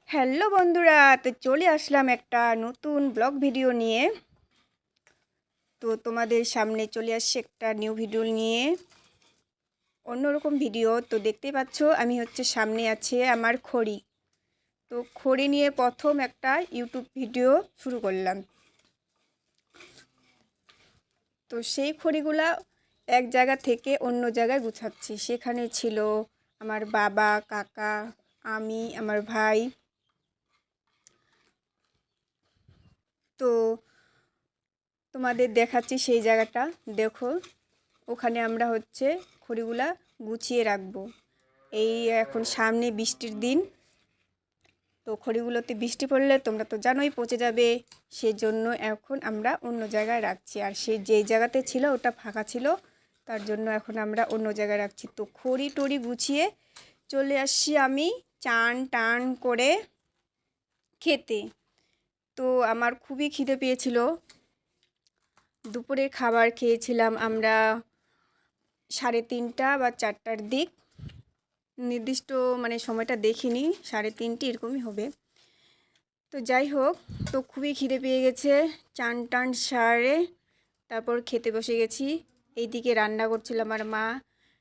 Hello বন্ধুরা, তো চলে আসলাম একটা নতুন ব্লগ ভিডিও নিয়ে। তো তোমাদের সামনে চলে আসছে একটা নিউ ভিডিও নিয়ে, অন্যরকম ভিডিও। তো দেখতেই পাচ্ছ আমি সামনে আছে আমার খড়ি। তো খড়ি নিয়ে প্রথম একটা ইউটিউব ভিডিও শুরু করলাম। তো সেই খড়িগুলা এক জায়গা থেকে অন্য জায়গায় গুছাচ্ছি। সেখানে ছিল আমার বাবা, কাকা, আমি, আমার ভাই। তো তোমাদের দেখাচ্ছি সেই জায়গাটা, দেখো। ওখানে আমরা খড়িগুলা গুছিয়ে রাখবো। এই এখন সামনে বৃষ্টির দিন, তো খড়িগুলোতে বৃষ্টি পড়লে তোমরা তো জানোই পচে যাবে। সেজন্য এখন আমরা অন্য জায়গায় রাখছি। আর যেই জায়গাতে ছিল ওটা ফাঁকা ছিল, তার জন্য এখন আমরা অন্য জায়গায় রাখছি। তো খড়ি টড়ি গুছিয়ে চলে আসছি আমি চান টান করে খেতে। তো আমার খুবই খিদে পেয়েছিল। দুপুরের খাবার খেয়েছিলাম আমরা 3:30 বা 4টার দিক, নির্দিষ্ট সময়টা দেখিনি, 3:30 এরকমই হবে। তো যাই হোক, তো খুবই খিদে পেয়ে গেছে। চান টান সারে তারপর খেতে বসে গেছি। এইদিকে রান্না করছিল আমার মা,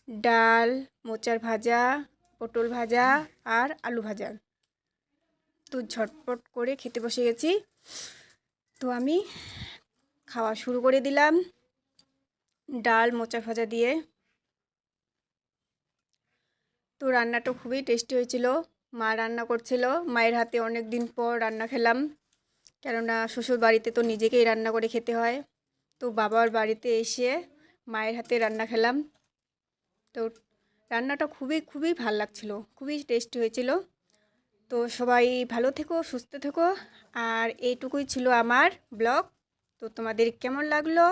ডাল, মোচার ভাজা, পটল ভাজা আর আলু ভাজা। তো ঝটপট করে খেতে বসে গেছি। তো আমি খাওয়া শুরু করে দিলাম ডাল মোচা ভাজা দিয়ে। তো রান্নাটা খুবই টেস্টি হয়েছিল। মা রান্না করছিল, মায়ের হাতে অনেক দিন পর রান্না খেলাম। কেননা শ্বশুর বাড়িতে তো নিজেকেই রান্না করে খেতে হয়। তো বাবার বাড়িতে এসে মায়ের হাতে রান্না খেলাম। তো রান্নাটা খুবই খুবই ভাল লাগছিল, খুবই টেস্টি হয়েছিল। তো সবাই ভালো থেকো, সুস্থ থেকো। আর এইটুকুই ছিল আমার ব্লগ। তো তোমাদের কেমন লাগলো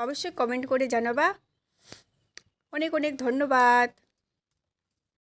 অবশ্যই কমেন্ট করে জানাবা। অনেক অনেক ধন্যবাদ।